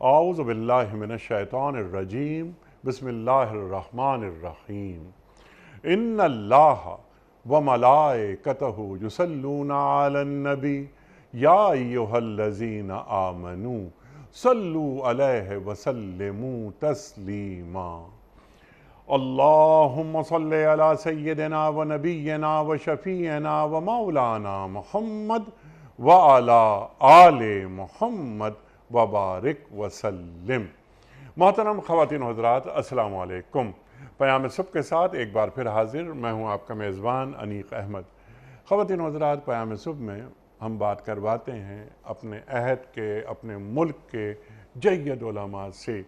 اعوذ باللہ من الشیطان الرجیم بسم اللہ الرحمن الرحیم ان اللہ وملائکتہ یصلون علی النبی یا ایہا الذین آمنوا صلوا علیہ وسلموا تسلیما اللہم صلی علی سیدنا و نبینا و شفیعنا و مولانا محمد وعلی آل محمد وبارک وسلم۔ محترم خواتین و حضرات، السلام علیکم۔ پیام صبح کے ساتھ ایک بار پھر حاضر میں ہوں آپ کا میزبان انیق احمد۔ خواتین و حضرات، پیام صبح میں ہم بات کرواتے ہیں اپنے عہد کے، اپنے ملک کے جید علماء سے،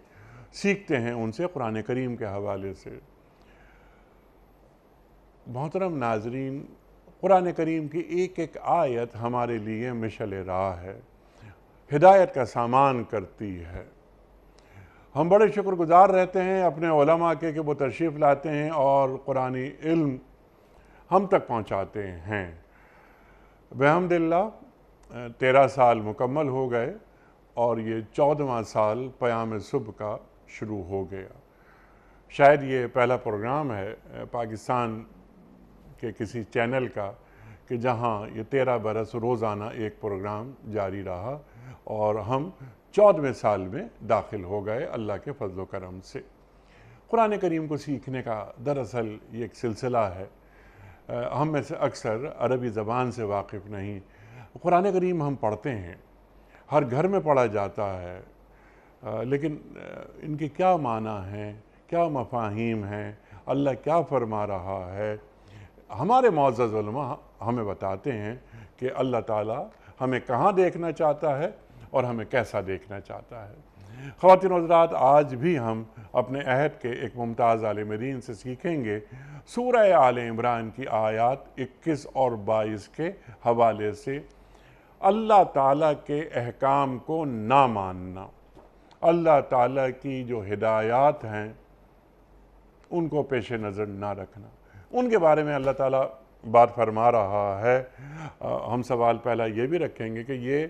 سیکھتے ہیں ان سے قرآن کریم کے حوالے سے۔ محترم ناظرین، قرآن کریم کی ایک ایک آیت ہمارے لیے مشعل راہ ہے، ہدایت کا سامان کرتی ہے۔ ہم بڑے شکر گزار رہتے ہیں اپنے علماء کے کہ وہ تشریف لاتے ہیں اور قرآنی علم ہم تک پہنچاتے ہیں۔ بحمداللہ 13 سال مکمل ہو گئے اور یہ 14واں سال پیام صبح کا شروع ہو گیا۔ شاید یہ پہلا پروگرام ہے پاکستان کے کسی چینل کا کہ جہاں یہ 13 برس روزانہ ایک پروگرام جاری رہا اور ہم 14ویں سال میں داخل ہو گئے اللہ کے فضل و کرم سے۔ قرآن کریم کو سیکھنے کا دراصل یہ ایک سلسلہ ہے۔ ہم میں سے اکثر عربی زبان سے واقف نہیں۔ قرآن کریم ہم پڑھتے ہیں، ہر گھر میں پڑھا جاتا ہے، لیکن ان کے کیا معنی ہیں، کیا مفاہیم ہیں، اللہ کیا فرما رہا ہے؟ ہمارے معزز علماء ہمیں بتاتے ہیں کہ اللہ تعالیٰ ہمیں کہاں دیکھنا چاہتا ہے اور ہمیں کیسا دیکھنا چاہتا ہے۔ خواتین و حضرات، آج بھی ہم اپنے عہد کے ایک ممتاز عالم دین سے سیکھیں گے سورہ آل عمران کی آیات 21 اور 22 کے حوالے سے اللہ تعالیٰ کے احکام کو نہ ماننا، اللہ تعالیٰ کی جو ہدایات ہیں ان کو پیش نظر نہ رکھنا۔ ان کے بارے میں اللہ تعالیٰ بات فرما رہا ہے۔ ہم سوال پہلا یہ بھی رکھیں گے کہ یہ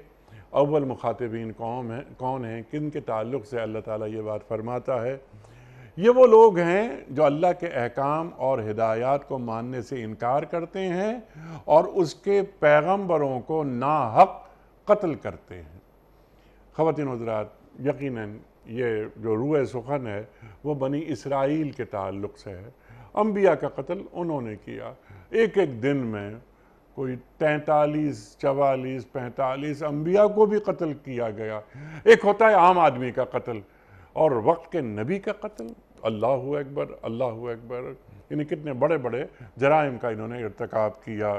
اول مخاطبین کون ہیں، کن کے تعلق سے اللہ تعالیٰ یہ بات فرماتا ہے؟ یہ وہ لوگ ہیں جو اللہ کے احکام اور ہدایات کو ماننے سے انکار کرتے ہیں اور اس کے پیغمبروں کو ناحق قتل کرتے ہیں۔ خواتین و حضرات، یقیناً یہ جو روح سخن ہے وہ بنی اسرائیل کے تعلق سے ہے۔ انبیاء کا قتل انہوں نے کیا۔ ایک ایک دن میں کوئی 43، 44، 45 انبیاء کو بھی قتل کیا گیا۔ ایک ہوتا ہے عام آدمی کا قتل اور وقت کے نبی کا قتل۔ اللہ اکبر، اللہ اکبر، یعنی کتنے بڑے بڑے جرائم کا انہوں نے ارتکاب کیا۔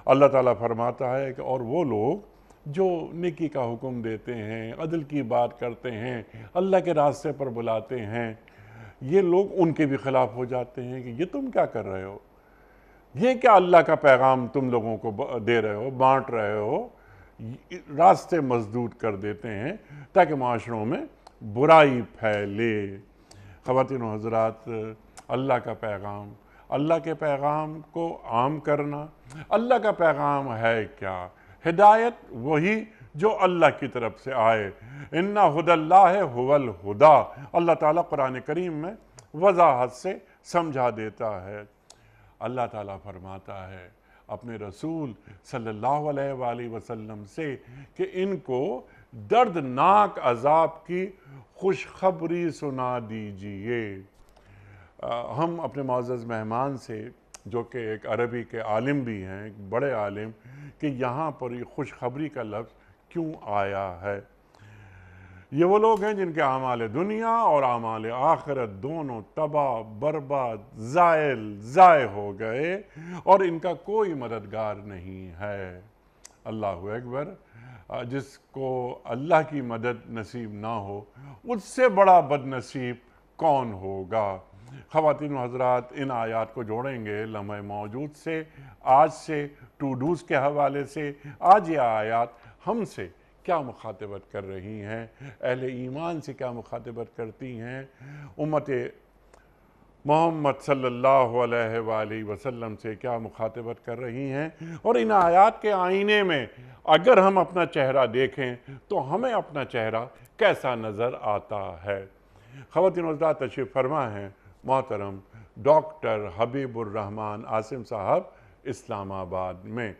اللہ تعالیٰ فرماتا ہے کہ اور وہ لوگ جو نیکی کا حکم دیتے ہیں، عدل کی بات کرتے ہیں، اللہ کے راستے پر بلاتے ہیں، یہ لوگ ان کے بھی خلاف ہو جاتے ہیں کہ یہ تم کیا کر رہے ہو؟ یہ کیا اللہ کا پیغام تم لوگوں کو دے رہے ہو، بانٹ رہے ہو؟ راستے مسدود کر دیتے ہیں تاکہ معاشروں میں برائی پھیلے۔ خواتین و حضرات، اللہ کا پیغام، اللہ کے پیغام کو عام کرنا۔ اللہ کا پیغام ہے کیا؟ ہدایت وہی جو اللہ کی طرف سے آئے۔ اِنَّ هُدَى اللَّهِ هُوَ الْهُدَى، اللہ تعالیٰ قرآن کریم میں وضاحت سے سمجھا دیتا ہے۔ اللہ تعالیٰ فرماتا ہے اپنے رسول صلی اللہ علیہ وآلہ وسلم سے کہ ان کو دردناک عذاب کی خوشخبری سنا دیجئے۔ ہم اپنے معزز مہمان سے، جو کہ ایک عربی کے عالم بھی ہیں، ایک بڑے عالم، کہ یہاں پر یہ خوشخبری کا لفظ کیوں آیا ہے؟ یہ وہ لوگ ہیں جن کے اعمال دنیا اور اعمال آخرت دونوں تباہ، برباد، ضائع ہو گئے اور ان کا کوئی مددگار نہیں ہے۔ اللہ اکبر۔ جس کو اللہ کی مدد نصیب نہ ہو اس سے بڑا بد نصیب کون ہوگا؟ خواتین و حضرات، ان آیات کو جوڑیں گے لمحہ موجود سے، آج سے ٹو ڈوز کے حوالے سے۔ آج یہ آیات ہم سے کیا مخاطبت کر رہی ہیں، اہل ایمان سے کیا مخاطبت کرتی ہیں، امت محمد صلی اللہ علیہ وآلہ وسلم سے کیا مخاطبت کر رہی ہیں، اور ان آیات کے آئینے میں اگر ہم اپنا چہرہ دیکھیں تو ہمیں اپنا چہرہ کیسا نظر آتا ہے۔ خواتین و حضرات، تشریف فرما ہیں محترم ڈاکٹر حبیب الرحمان عاصم صاحب اسلام آباد میں۔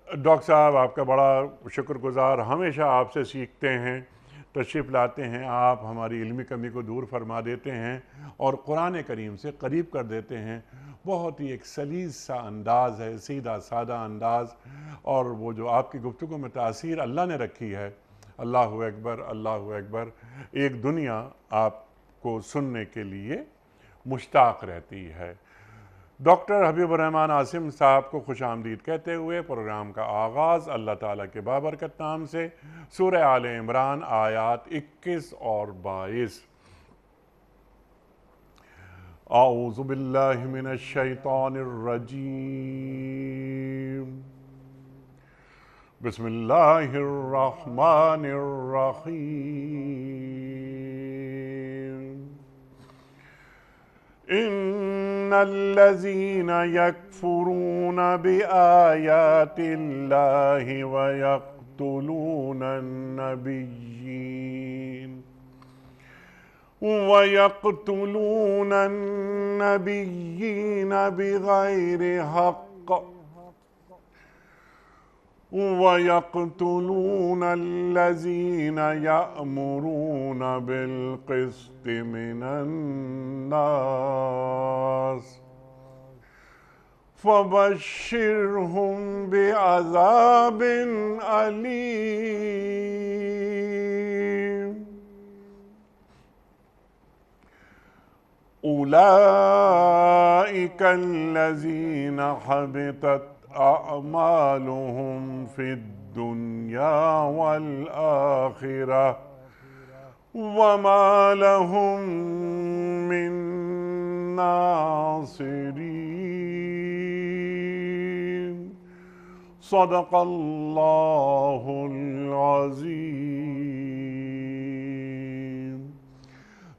ڈاکٹر صاحب، آپ کا بڑا شکر گزار، ہمیشہ آپ سے سیکھتے ہیں، تشریف لاتے ہیں، آپ ہماری علمی کمی کو دور فرما دیتے ہیں اور قرآن کریم سے قریب کر دیتے ہیں۔ بہت ہی ایک سلیس سا انداز ہے، سیدھا سادہ انداز، اور وہ جو آپ کی گفتگو میں تاثیر اللہ نے رکھی ہے، اللہ اکبر، اللہ اکبر، ایک دنیا آپ کو سننے کے لیے مشتاق رہتی ہے۔ ڈاکٹر حبیب الرحمان عاصم صاحب کو خوش آمدید کہتے ہوئے پروگرام کا آغاز اللہ تعالیٰ کے بابرکت نام سے، سورہ آل عمران آیات 21 اور 22۔ اعوذ باللہ من الشیطان الرجیم، بسم اللہ الرحمن الرحیم۔ ان الذين يكفرون بآيات الله ويقتلون النبيين بغير حق ويقتلون الذين يأمرون بالقسط من الناس فبشرهم بعذاب أليم۔ أولئك الذين حبطت أعمالهم في الدنيا والآخرة وما لهم من ناصرين۔ صدق اللہ العظیم۔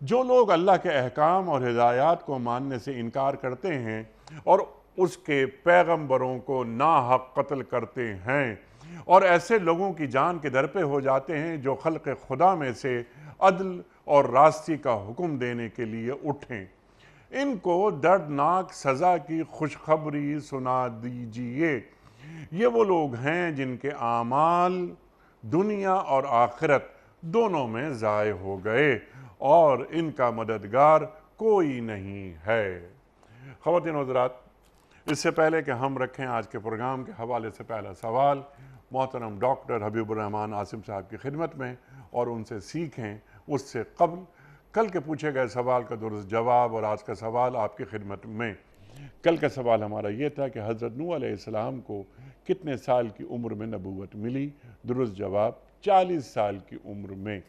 جو لوگ اللہ کے احکام اور ہدایات کو ماننے سے انکار کرتے ہیں اور اس کے پیغمبروں کو ناحق قتل کرتے ہیں، اور ایسے لوگوں کی جان کے در پہ ہو جاتے ہیں جو خلق خدا میں سے عدل اور راستی کا حکم دینے کے لیے اٹھیں، ان کو دردناک سزا کی خوشخبری سنا دیجئے۔ یہ وہ لوگ ہیں جن کے اعمال دنیا اور آخرت دونوں میں ضائع ہو گئے اور ان کا مددگار کوئی نہیں ہے۔ خواتین و حضرات، اس سے پہلے کہ ہم رکھیں آج کے پروگرام کے حوالے سے پہلا سوال محترم ڈاکٹر حبیب الرحمان عاصم صاحب کی خدمت میں اور ان سے سیکھیں، اس سے قبل کل کے پوچھے گئے سوال کا درست جواب اور آج کا سوال آپ کی خدمت میں۔ کل کا سوال ہمارا یہ تھا کہ حضرت نوح علیہ السلام کو کتنے سال کی عمر میں نبوت ملی؟ درست جواب 40 سال کی عمر میں۔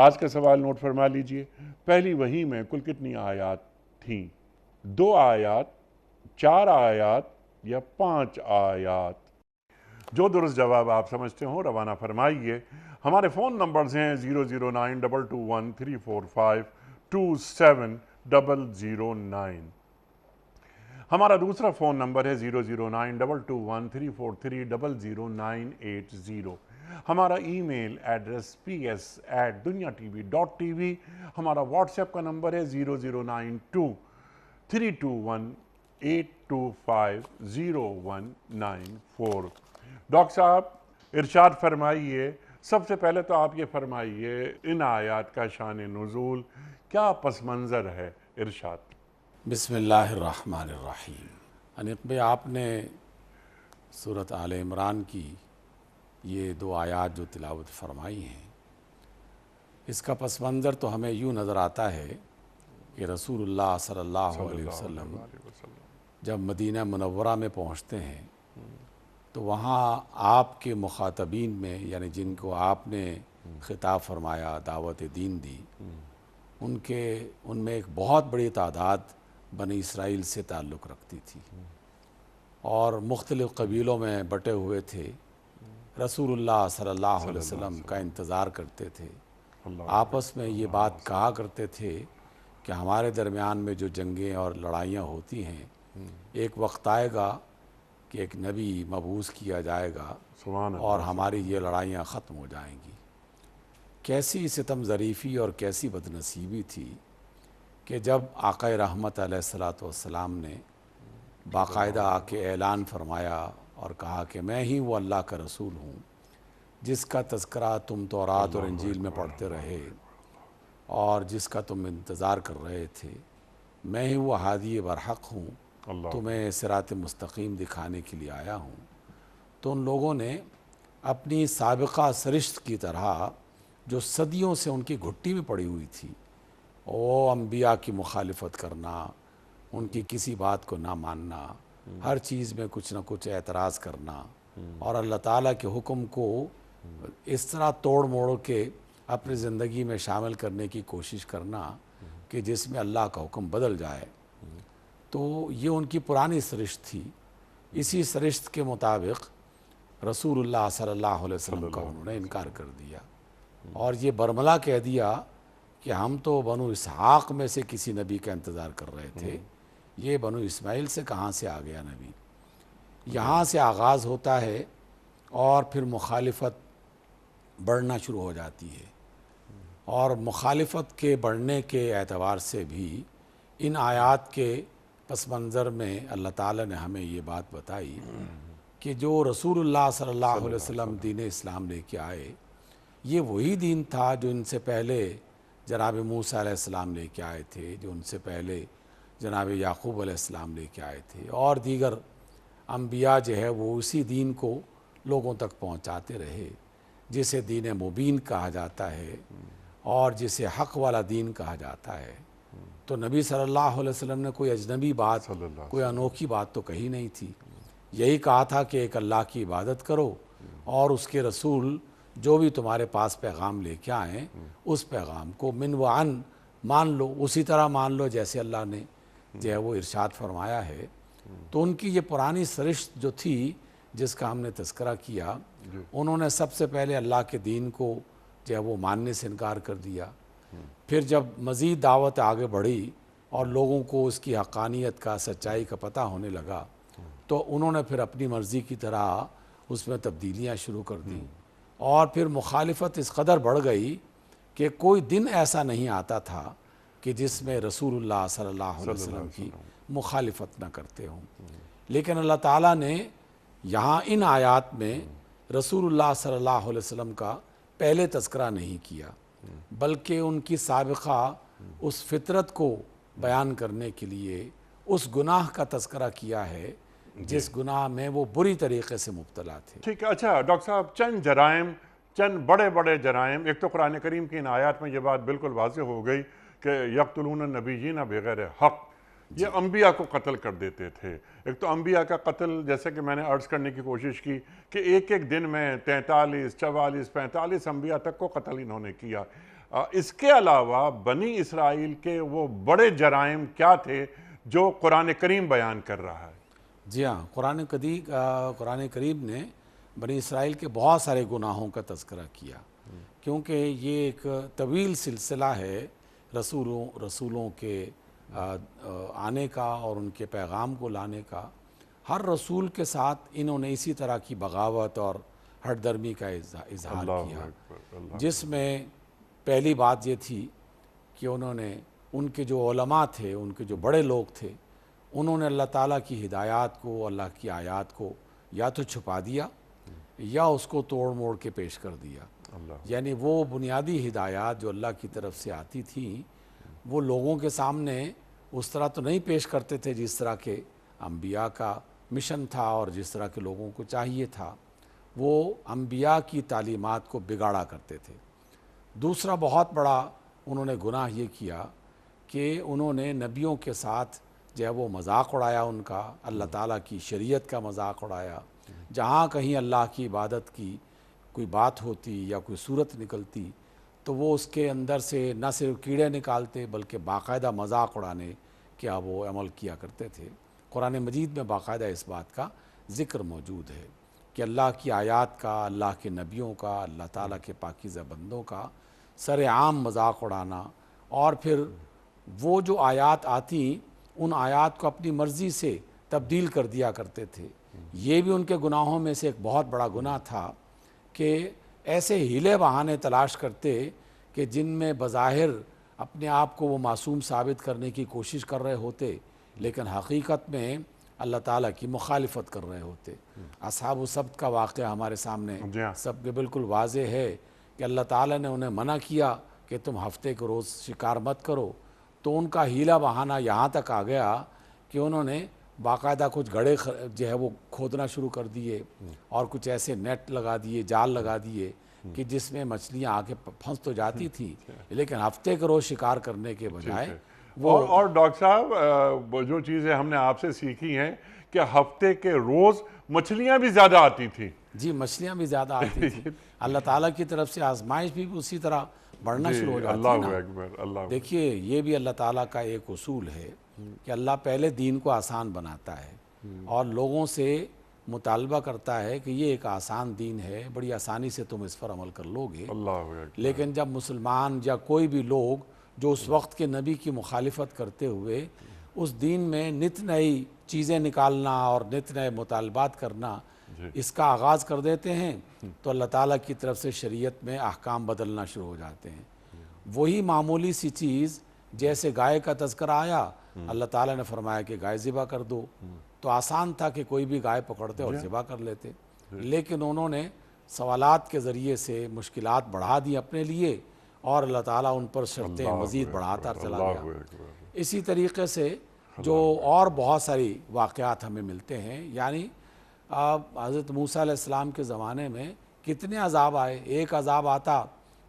آج کا سوال نوٹ فرما لیجئے، پہلی وحی میں کل کتنی آیات تھیں؟ 2 آیات، 4 آیات یا 5 آیات؟ جو درست جواب آپ سمجھتے ہوں روانہ فرمائیے۔ ہمارے فون نمبرز ہیں 00922143527 ہمارا دوسرا فون نمبر ہے 0092213430098 ہمارا ای میل ایڈریس ps@dunyatv.tv ہمارا واٹس ایپ کا نمبر ہے 00923218250194۔ ڈاکٹر صاحب ارشاد فرمائیے، سب سے پہلے تو آپ یہ فرمائیے ان آیات کا شان نزول کیا پس منظر ہے؟ ارشاد۔ بسم اللہ الرحمن الرحیم۔ انیق بھائی، آپ نے سورۃ آل عمران کی یہ 2 آیات جو تلاوت فرمائی ہیں، اس کا پس منظر تو ہمیں یوں نظر آتا ہے کہ رسول اللہ صلی اللہ علیہ وسلم جب مدینہ منورہ میں پہنچتے ہیں تو وہاں آپ کے مخاطبین میں، یعنی جن کو آپ نے خطاب فرمایا، دعوت دین دی، ان میں ایک بہت بڑی تعداد بنی اسرائیل سے تعلق رکھتی تھی اور مختلف قبیلوں میں بٹے ہوئے تھے۔ رسول اللہ صلی اللہ علیہ وسلم کا انتظار کرتے تھے، آپس میں یہ بات کہا کرتے تھے کہ ہمارے درمیان میں جو جنگیں اور لڑائیاں ہوتی ہیں ایک وقت آئے گا کہ ایک نبی مبعوث کیا جائے گا سبحان اللہ۔ اور ہماری یہ لڑائیاں ختم ہو جائیں گی۔ کیسی ستم ظریفی اور کیسی بد نصیبی تھی کہ جب آقا رحمت علیہ الصلاۃ والسلام نے باقاعدہ آ کے اعلان فرمایا اور کہا کہ میں ہی وہ اللہ کا رسول ہوں جس کا تذکرہ تم تورات اور انجیل میں پڑھتے رہے اور جس کا تم انتظار کر رہے تھے، میں ہی وہ ہادی برحق ہوں، اللہ تمہیں صراط مستقیم دکھانے کے لیے آیا ہوں۔ تو ان لوگوں نے اپنی سابقہ سرشت کی طرح جو صدیوں سے ان کی گھٹی میں پڑی ہوئی تھی، وہ انبیاء کی مخالفت کرنا، ان کی کسی بات کو نہ ماننا، ہر چیز میں کچھ نہ کچھ اعتراض کرنا اور اللہ تعالیٰ کے حکم کو اس طرح توڑ موڑ کے اپنی زندگی میں شامل کرنے کی کوشش کرنا کہ جس میں اللہ کا حکم بدل جائے۔ تو یہ ان کی پرانی سرشت تھی۔ اسی سرشت کے مطابق رسول اللہ صلی اللہ علیہ وسلم کا انہوں نے انکار کر دیا اور یہ برملا کہہ دیا کہ ہم تو بنو اسحاق میں سے کسی نبی کا انتظار کر رہے تھے، یہ بنو اسماعیل سے کہاں سے آ گیا نبی؟ یہاں سے آغاز ہوتا ہے اور پھر مخالفت بڑھنا شروع ہو جاتی ہے، اور مخالفت کے بڑھنے کے اعتبار سے بھی ان آیات کے پس منظر میں اللہ تعالیٰ نے ہمیں یہ بات بتائی کہ جو رسول اللہ صلی اللہ علیہ وسلم دین اسلام لے کے آئے، یہ وہی دین تھا جو ان سے پہلے جناب موسیٰ علیہ السلام لے کے آئے تھے، جو ان سے پہلے جناب یعقوب علیہ السلام لے کے آئے تھے، اور دیگر انبیاء جو ہے وہ اسی دین کو لوگوں تک پہنچاتے رہے، جسے دین مبین کہا جاتا ہے اور جسے حق والا دین کہا جاتا ہے۔ تو نبی صلی اللہ علیہ وسلم نے کوئی اجنبی بات، کوئی انوکھی بات تو کہی نہیں تھی، یہی کہا تھا کہ ایک اللہ کی عبادت کرو اور اس کے رسول جو بھی تمہارے پاس پیغام لے کے آئیں اس پیغام کو من و عن مان لو، اسی طرح مان لو جیسے اللہ نے جو ہے وہ ارشاد فرمایا ہے۔ تو ان کی یہ پرانی سرشت جو تھی جس کا ہم نے تذکرہ کیا، انہوں نے سب سے پہلے اللہ کے دین کو جو ہے وہ ماننے سے انکار کر دیا۔ پھر جب مزید دعوت آگے بڑھی اور لوگوں کو اس کی حقانیت کا، سچائی کا پتہ ہونے لگا، تو انہوں نے پھر اپنی مرضی کی طرح اس میں تبدیلیاں شروع کر دیں، اور پھر مخالفت اس قدر بڑھ گئی کہ کوئی دن ایسا نہیں آتا تھا کہ جس میں رسول اللہ صلی اللہ علیہ وسلم کی مخالفت نہ کرتے ہوں۔ لیکن اللہ تعالیٰ نے یہاں ان آیات میں رسول اللہ صلی اللہ علیہ وسلم کا پہلے تذکرہ نہیں کیا، بلکہ ان کی سابقہ اس فطرت کو بیان کرنے کے لیے اس گناہ کا تذکرہ کیا ہے جس گناہ میں وہ بری طریقے سے مبتلا تھے۔ ٹھیک ہے۔ اچھا ڈاکٹر صاحب، چند جرائم، چند بڑے بڑے جرائم، ایک تو قرآن کریم کی ان آیات میں یہ بات بالکل واضح ہو گئی کہ یقتلون النبیین بغیر حق، یہ انبیاء کو قتل کر دیتے تھے۔ ایک تو انبیاء کا قتل، جیسے کہ میں نے عرض کرنے کی کوشش کی کہ ایک ایک دن میں 43، 44، 45 انبیاء تک کو قتل انہوں نے کیا۔ اس کے علاوہ بنی اسرائیل کے وہ بڑے جرائم کیا تھے جو قرآن کریم بیان کر رہا ہے؟ جی ہاں، قرآن کریم نے بنی اسرائیل کے بہت سارے گناہوں کا تذکرہ کیا، کیونکہ یہ ایک طویل سلسلہ ہے رسولوں کے آنے کا اور ان کے پیغام کو لانے کا۔ ہر رسول کے ساتھ انہوں نے اسی طرح کی بغاوت اور ہٹ درمی کا اظہار کیا، جس میں پہلی بات یہ تھی کہ انہوں نے ان کے جو علماء تھے، ان کے جو بڑے لوگ تھے، انہوں نے اللہ تعالیٰ کی ہدایات کو، اللہ کی آیات کو یا تو چھپا دیا یا اس کو توڑ موڑ کے پیش کر دیا۔ یعنی وہ بنیادی ہدایات جو اللہ کی طرف سے آتی تھیں وہ لوگوں کے سامنے اس طرح تو نہیں پیش کرتے تھے جس طرح کے انبیاء کا مشن تھا اور جس طرح کے لوگوں کو چاہیے تھا، وہ انبیاء کی تعلیمات کو بگاڑا کرتے تھے۔ دوسرا بہت بڑا انہوں نے گناہ یہ کیا کہ انہوں نے نبیوں کے ساتھ جو ہے وہ مذاق اڑایا، ان کا اللہ تعالیٰ کی شریعت کا مذاق اڑایا۔ جہاں کہیں اللہ کی عبادت کی کوئی بات ہوتی یا کوئی صورت نکلتی تو وہ اس کے اندر سے نہ صرف کیڑے نکالتے بلکہ باقاعدہ مذاق اڑانے کیا وہ عمل کیا کرتے تھے۔ قرآن مجید میں باقاعدہ اس بات کا ذکر موجود ہے کہ اللہ کی آیات کا، اللہ کے نبیوں کا، اللہ تعالیٰ کے پاکیزہ بندوں کا سر عام مذاق اڑانا، اور پھر وہ جو آیات آتی ان آیات کو اپنی مرضی سے تبدیل کر دیا کرتے تھے۔ یہ بھی ان کے گناہوں میں سے ایک بہت بڑا گناہ تھا کہ ایسے ہیلے بہانے تلاش کرتے کہ جن میں بظاہر اپنے آپ کو وہ معصوم ثابت کرنے کی کوشش کر رہے ہوتے، لیکن حقیقت میں اللہ تعالیٰ کی مخالفت کر رہے ہوتے۔ اصحاب السبت کا واقعہ ہمارے سامنے جی ہاں، سب کے بالکل واضح ہے کہ اللہ تعالیٰ نے انہیں منع کیا کہ تم ہفتے کے روز شکار مت کرو، تو ان کا ہیلا بہانہ یہاں تک آ گیا کہ انہوں نے باقاعدہ کچھ گڑھے جو ہے وہ کھودنا شروع کر دیے اور کچھ ایسے نیٹ لگا دیے، جال لگا دیے کہ جس میں مچھلیاں آ کے پھنس تو جاتی تھیں، لیکن ہفتے کے روز شکار کرنے کے بجائے اور ڈاکٹر صاحب وہ جو چیزیں ہم نے آپ سے سیکھی ہیں کہ ہفتے کے روز مچھلیاں بھی زیادہ آتی تھیں۔ جی مچھلیاں بھی زیادہ آتی تھیں۔ اللہ تعالیٰ کی طرف سے آزمائش بھی اسی طرح بڑھنا شروع ہو جاتی ہے نا۔ اللہ اکبر، اللہ اکبر۔ دیکھیے یہ بھی اللہ تعالیٰ کا ایک اصول ہے کہ اللہ پہلے دین کو آسان بناتا ہے اور لوگوں سے مطالبہ کرتا ہے کہ یہ ایک آسان دین ہے، بڑی آسانی سے تم اس پر عمل کر لو گے۔ اللہ اکبر۔ لیکن جب مسلمان یا کوئی بھی لوگ جو اس وقت کے نبی کی مخالفت کرتے ہوئے اس دین میں نت نئی چیزیں نکالنا اور نت نئے مطالبات کرنا اس کا آغاز کر دیتے ہیں تو اللہ تعالیٰ کی طرف سے شریعت میں احکام بدلنا شروع ہو جاتے ہیں۔ وہی معمولی سی چیز جیسے گائے کا تذکرہ آیا، اللہ تعالیٰ نے فرمایا کہ گائے ذبح کر دو، تو آسان تھا کہ کوئی بھی گائے پکڑتے اور ذبح کر لیتے، لیکن انہوں نے سوالات کے ذریعے سے مشکلات بڑھا دی اپنے لیے اور اللہ تعالیٰ ان پر شرطیں مزید بڑھاتا چلا گیا۔ اسی طریقے سے جو اور بہت ساری واقعات ہمیں ملتے ہیں، یعنی حضرت موسیٰ علیہ السلام کے زمانے میں کتنے عذاب آئے، ایک عذاب آتا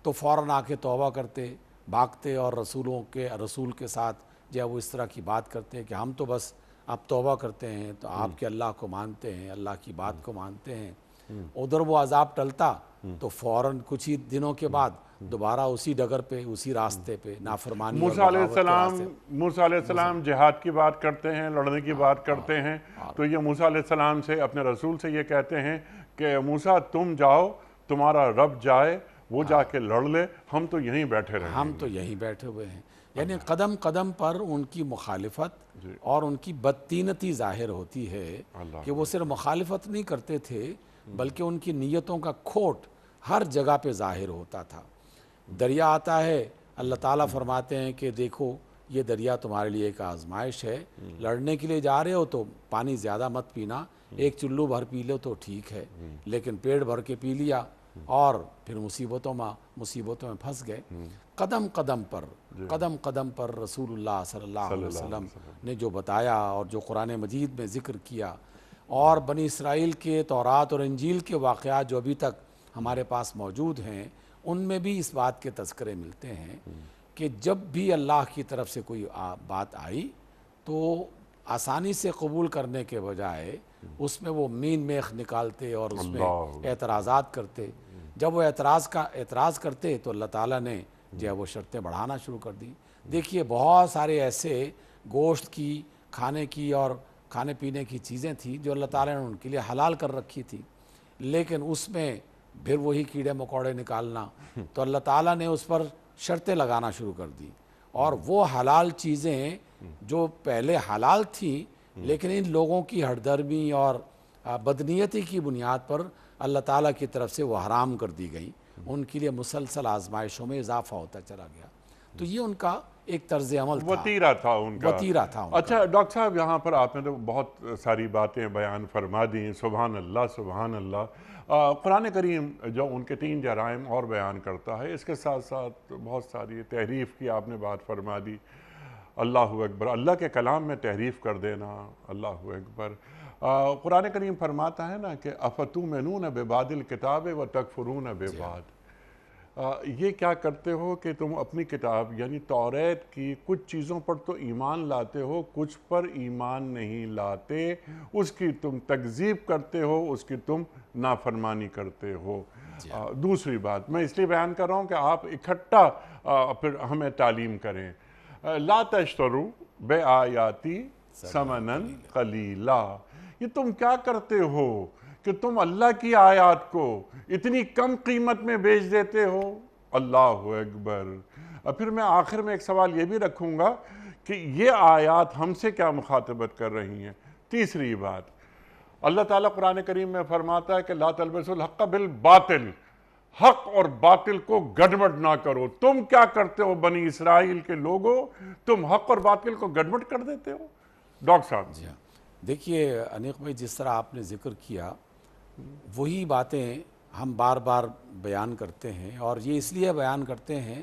تو فوراً آ کے توبہ کرتے، بھاگتے اور رسول کے ساتھ جو ہے وہ اس طرح کی بات کرتے کہ ہم تو بس اب توبہ کرتے ہیں، تو آپ کے اللہ کو مانتے ہیں، اللہ کی بات کو مانتے ہیں۔ ادھر وہ عذاب ٹلتا تو فوراً کچھ ہی دنوں کے بعد دوبارہ اسی ڈگر پہ، اسی راستے پہ نافرمانی اور موسیٰ علیہ بغاوت کے راستے۔ موسیٰ علیہ السلام جہاد کی بات کرتے ہیں، لڑنے کی بات کرتے ہیں، تو یہ موسیٰ علیہ السلام سے اپنے رسول سے یہ کہتے ہیں کہ موسیٰ تم جاؤ، تمہارا رب جائے، وہ جا کے لڑ لے، ہم تو یہیں بیٹھے رہیں۔ ہم تو یہیں بیٹھے ہوئے ہیں۔ یعنی قدم قدم پر ان کی مخالفت اور ان کی بدتینتی ظاہر ہوتی ہے کہ وہ صرف مخالفت نہیں کرتے تھے بلکہ ان کی نیتوں کا کھوٹ ہر جگہ پہ ظاہر ہوتا تھا۔ دریا آتا ہے، اللہ تعالیٰ فرماتے ہیں کہ دیکھو یہ دریا تمہارے لیے ایک آزمائش ہے، لڑنے کے لیے جا رہے ہو تو پانی زیادہ مت پینا، ایک چلو بھر پی لو تو ٹھیک ہے، لیکن پیڑ بھر کے پی لیا اور پھر مصیبتوں میں پھنس گئے۔ قدم قدم پر رسول اللہ صلی اللہ علیہ وسلم نے جو بتایا اور جو قرآن مجید میں ذکر کیا اور بنی اسرائیل کے تورات اور انجیل کے واقعات جو ابھی تک ہمارے پاس موجود ہیں ان میں بھی اس بات کے تذکرے ملتے ہیں کہ جب بھی اللہ کی طرف سے کوئی بات آئی تو آسانی سے قبول کرنے کے بجائے اس میں وہ مین میخ نکالتے اور اس میں اعتراضات کرتے۔ جب وہ اعتراض کرتے تو اللہ تعالیٰ نے جو ہے وہ شرطیں بڑھانا شروع کر دی۔ دیکھیے بہت سارے ایسے گوشت کی، کھانے کی اور کھانے پینے کی چیزیں تھیں جو اللہ تعالیٰ نے ان کے لیے حلال کر رکھی تھی، لیکن اس میں پھر وہی کیڑے مکوڑے نکالنا، تو اللہ تعالیٰ نے اس پر شرطیں لگانا شروع کر دی، اور وہ حلال چیزیں جو پہلے حلال تھیں لیکن ان لوگوں کی ہردرمی اور بدنیتی کی بنیاد پر اللہ تعالیٰ کی طرف سے وہ حرام کر دی گئیں، ان کے لیے مسلسل آزمائشوں میں اضافہ ہوتا چلا گیا۔ تو یہ ان کا ایک طرز عمل تھا، وتیرہ تھا ان کا۔ اچھا ڈاکٹر صاحب، یہاں پر آپ نے تو بہت ساری باتیں بیان فرما دیں، سبحان اللہ سبحان اللہ۔ قرآن کریم جو ان کے 3 جرائم اور بیان کرتا ہے، اس کے ساتھ ساتھ بہت ساری تحریف کی آپ نے بات فرما دی۔ اللہ اکبر، اللہ کے کلام میں تحریف کر دینا، اللہ اکبر۔ قرآن کریم فرماتا ہے نا کہ افتؤمنون ببعض الکتاب وتکفرون ببعض، یہ کیا کرتے ہو کہ تم اپنی کتاب یعنی توریت کی کچھ چیزوں پر تو ایمان لاتے ہو، کچھ پر ایمان نہیں لاتے، اس کی تم تکذیب کرتے ہو، اس کی تم نافرمانی کرتے ہو۔ دوسری بات میں اس لیے بیان کر رہا ہوں کہ آپ اکٹھا پھر ہمیں تعلیم کریں۔ لا تشتروا بآیاتی ثمنا قلیلا، یہ تم کیا کرتے ہو کہ تم اللہ کی آیات کو اتنی کم قیمت میں بیچ دیتے ہو؟ اللہ اکبر۔ اور پھر میں آخر میں ایک سوال یہ بھی رکھوں گا کہ یہ آیات ہم سے کیا مخاطبت کر رہی ہیں۔ تیسری بات، اللہ تعالیٰ قرآن کریم میں فرماتا ہے کہ لا تلبسوا الحق بالباطل، حق اور باطل کو گڑبڑ نہ کرو۔ تم کیا کرتے ہو بنی اسرائیل کے لوگوں؟ تم حق اور باطل کو گڑبڑ کر دیتے ہو۔ ڈاکٹر صاحب جی ہاں، دیکھیے انیق بھائی، جس طرح آپ نے ذکر کیا وہی باتیں ہم بار بار بیان کرتے ہیں، اور یہ اس لیے بیان کرتے ہیں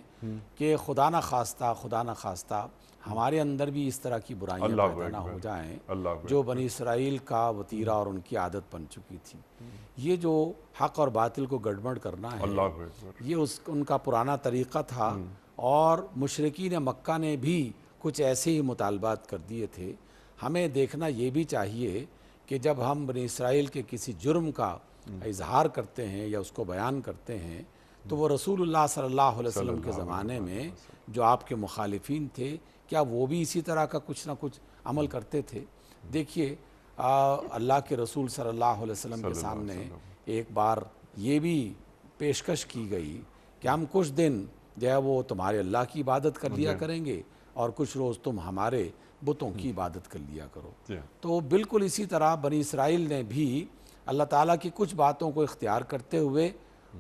کہ خدا نہ خواستہ ہمارے اندر بھی اس طرح کی برائیاں پیدا نہ ہو جائیں جو بنی اسرائیل کا وتیرہ اور ان کی عادت بن چکی تھی۔ یہ جو حق اور باطل کو گڑبڑ کرنا ہے، یہ ان کا پرانا طریقہ تھا، اور مشرکین مکہ نے بھی کچھ ایسے ہی مطالبات کر دیے تھے۔ ہمیں دیکھنا یہ بھی چاہیے کہ جب ہم بنی اسرائیل کے کسی جرم کا اظہار کرتے ہیں یا اس کو بیان کرتے ہیں، تو وہ رسول اللہ صلی اللہ علیہ وسلم کے زمانے میں جو آپ کے مخالفین تھے، کیا وہ بھی اسی طرح کا کچھ نہ کچھ عمل کرتے تھے؟ دیکھیے اللہ کے رسول صلی اللہ علیہ وسلم کے سامنے ایک بار یہ بھی پیشکش کی گئی کہ ہم کچھ دن جو ہے وہ تمہارے اللہ کی عبادت کر لیا کریں گے، اور کچھ روز تم ہمارے بتوں کی عبادت کر لیا کرو۔ تو بالکل اسی طرح بنی اسرائیل نے بھی اللہ تعالیٰ کی کچھ باتوں کو اختیار کرتے ہوئے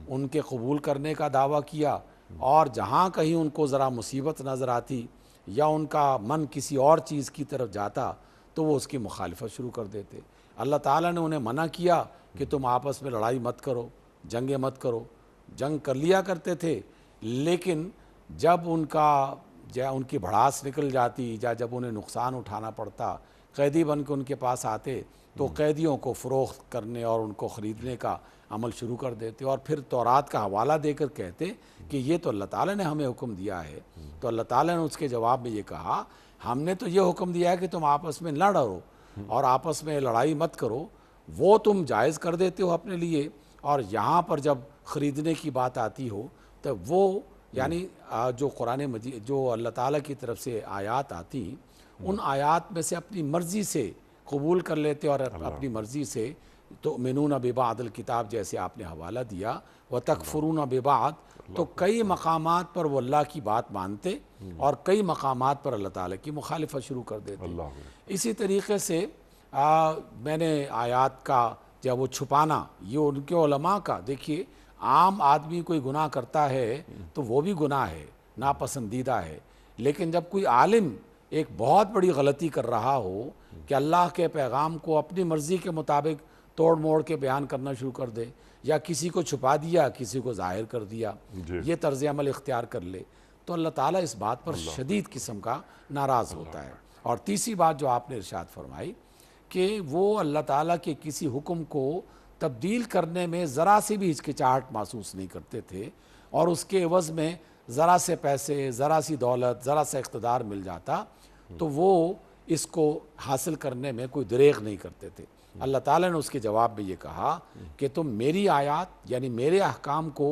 ان کے قبول کرنے کا دعویٰ کیا، اور جہاں کہیں ان کو ذرا مصیبت نظر آتی یا ان کا من کسی اور چیز کی طرف جاتا تو وہ اس کی مخالفت شروع کر دیتے۔ اللہ تعالیٰ نے انہیں منع کیا کہ تم آپس میں لڑائی مت کرو، جنگیں مت کرو۔ جنگ کر لیا کرتے تھے، لیکن جب ان کی بھڑاس نکل جاتی یا جب انہیں نقصان اٹھانا پڑتا، قیدی بن کے ان کے پاس آتے تو قیدیوں کو فروخت کرنے اور ان کو خریدنے کا عمل شروع کر دیتے، اور پھر تورات کا حوالہ دے کر کہتے کہ یہ تو اللہ تعالیٰ نے ہمیں حکم دیا ہے۔ تو اللہ تعالیٰ نے اس کے جواب میں یہ کہا، ہم نے تو یہ حکم دیا ہے کہ تم آپس میں نہ لڑو اور آپس میں لڑائی مت کرو، وہ تم جائز کر دیتے ہو اپنے لیے، اور یہاں پر جب خریدنے کی بات آتی ہو تو وہ یعنی جو قرآن مجید جو اللہ تعالیٰ کی طرف سے آیات آتی، ان آیات میں سے اپنی مرضی سے قبول کر لیتے اور اپنی مرضی سے تؤمنون ببعض الکتاب جیسے آپ نے حوالہ دیا، وتکفرون ببعض، تو کئی مقامات پر وہ اللہ کی بات مانتے اور کئی مقامات پر اللہ تعالیٰ کی مخالفت شروع کر دیتے۔ اسی طریقے سے میں نے آیات کا جب وہ چھپانا، یہ ان کے علماء کا، دیکھیے عام آدمی کوئی گناہ کرتا ہے تو وہ بھی گناہ ہے، ناپسندیدہ ہے، لیکن جب کوئی عالم ایک بہت بڑی غلطی کر رہا ہو کہ اللہ کے پیغام کو اپنی مرضی کے مطابق توڑ موڑ کے بیان کرنا شروع کر دے، یا کسی کو چھپا دیا کسی کو ظاہر کر دیا، یہ طرز عمل اختیار کر لے، تو اللہ تعالیٰ اس بات پر شدید قسم کا ناراض ہوتا ہے۔ اور تیسری بات جو آپ نے ارشاد فرمائی کہ وہ اللہ تعالیٰ کے کسی حکم کو تبدیل کرنے میں ذرا سی بھی ہچکچاہٹ محسوس نہیں کرتے تھے، اور اس کے عوض میں ذرا سے پیسے، ذرا سی دولت، ذرا سا اقتدار مل جاتا تو وہ اس کو حاصل کرنے میں کوئی دریغ نہیں کرتے تھے۔ اللہ تعالیٰ نے اس کے جواب میں یہ کہا کہ تم میری آیات یعنی میرے احکام کو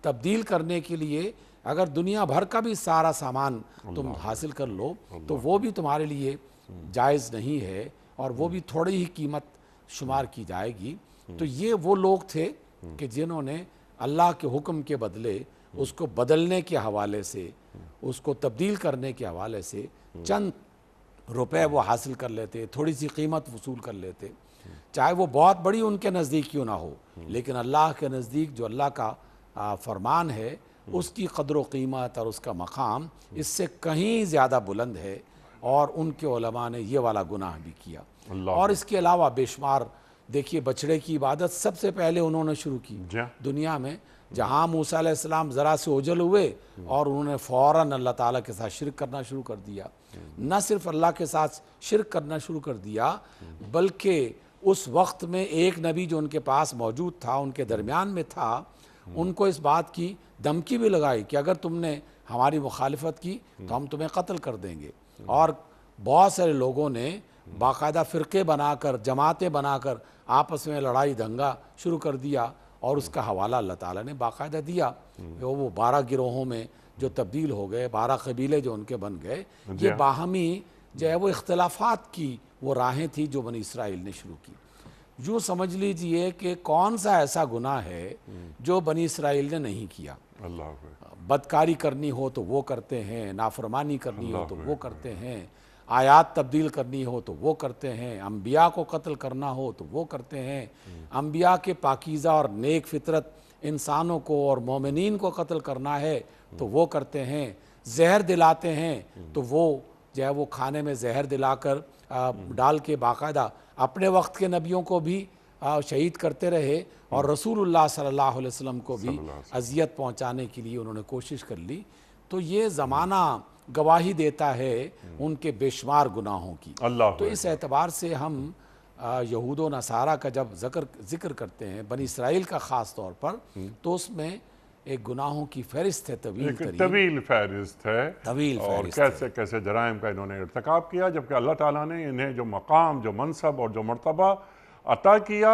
تبدیل کرنے کے لیے اگر دنیا بھر کا بھی سارا سامان تم حاصل کر لو تو وہ بھی تمہارے لیے جائز نہیں ہے، اور وہ بھی تھوڑی ہی قیمت شمار کی جائے گی۔ تو یہ وہ لوگ تھے کہ جنہوں نے اللہ کے حکم کے بدلے اس کو بدلنے کے حوالے سے، اس کو تبدیل کرنے کے حوالے سے چند روپے وہ حاصل کر لیتے، تھوڑی سی قیمت وصول کر لیتے، چاہے وہ بہت بڑی ان کے نزدیک کیوں نہ ہو، لیکن اللہ کے نزدیک جو اللہ کا فرمان ہے اس کی قدر و قیمت اور اس کا مقام اس سے کہیں زیادہ بلند ہے، اور ان کے علماء نے یہ والا گناہ بھی کیا۔ اور اس کے علاوہ بے شمار، دیکھیے بچڑے کی عبادت سب سے پہلے انہوں نے شروع کی دنیا میں، جہاں موسیٰ علیہ السلام ذرا سے اوجھل ہوئے اور انہوں نے فوراً اللہ تعالیٰ کے ساتھ شرک کرنا شروع کر دیا۔ نہ صرف اللہ کے ساتھ شرک کرنا شروع کر دیا، بلکہ اس وقت میں ایک نبی جو ان کے پاس موجود تھا، ان کے درمیان میں تھا، ان کو اس بات کی دھمکی بھی لگائی کہ اگر تم نے ہماری مخالفت کی تو ہم تمہیں قتل کر دیں گے۔ اور بہت سارے لوگوں نے باقاعدہ فرقے بنا کر، جماعتیں بنا کر آپس میں لڑائی دنگا شروع کر دیا، اور اس کا حوالہ اللہ تعالیٰ نے باقاعدہ دیا۔ وہ 12 گروہوں میں جو تبدیل ہو گئے، 12 قبیلے جو ان کے بن گئے، یہ باہمی جو ہے وہ اختلافات کی وہ راہیں تھی جو بنی اسرائیل نے شروع کی۔ یوں سمجھ لیجئے کہ کون سا ایسا گناہ ہے جو بنی اسرائیل نے نہیں کیا۔ بدکاری کرنی ہو تو وہ کرتے ہیں، نافرمانی کرنی ہو تو وہ کرتے ہیں، آیات تبدیل کرنی ہو تو وہ کرتے ہیں، انبیاء کو قتل کرنا ہو تو وہ کرتے ہیں، انبیاء کے پاکیزہ اور نیک فطرت انسانوں کو اور مومنین کو قتل کرنا ہے تو وہ کرتے ہیں، زہر دلاتے ہیں تو وہ جو ہے وہ کھانے میں زہر دلا کر ڈال کے باقاعدہ اپنے وقت کے نبیوں کو بھی شہید کرتے رہے اور رسول اللہ صلی اللہ علیہ وسلم کو بھی اذیت پہنچانے کے لیے انہوں نے کوشش کر لی۔ تو یہ زمانہ گواہی دیتا ہے ان کے بے شمار گناہوں کی۔ اللہ تو اس اعتبار سے ہم یہود و نصارہ کا جب ذکر کرتے ہیں، بنی اسرائیل کا خاص طور پر، تو اس میں ایک گناہوں کی فہرست ہے طویل فہرست ہے، طویل اور فہرست کیسے کیسے جرائم کا انہوں نے ارتکاب کیا، جبکہ اللہ تعالیٰ نے انہیں جو مقام، جو منصب اور جو مرتبہ عطا کیا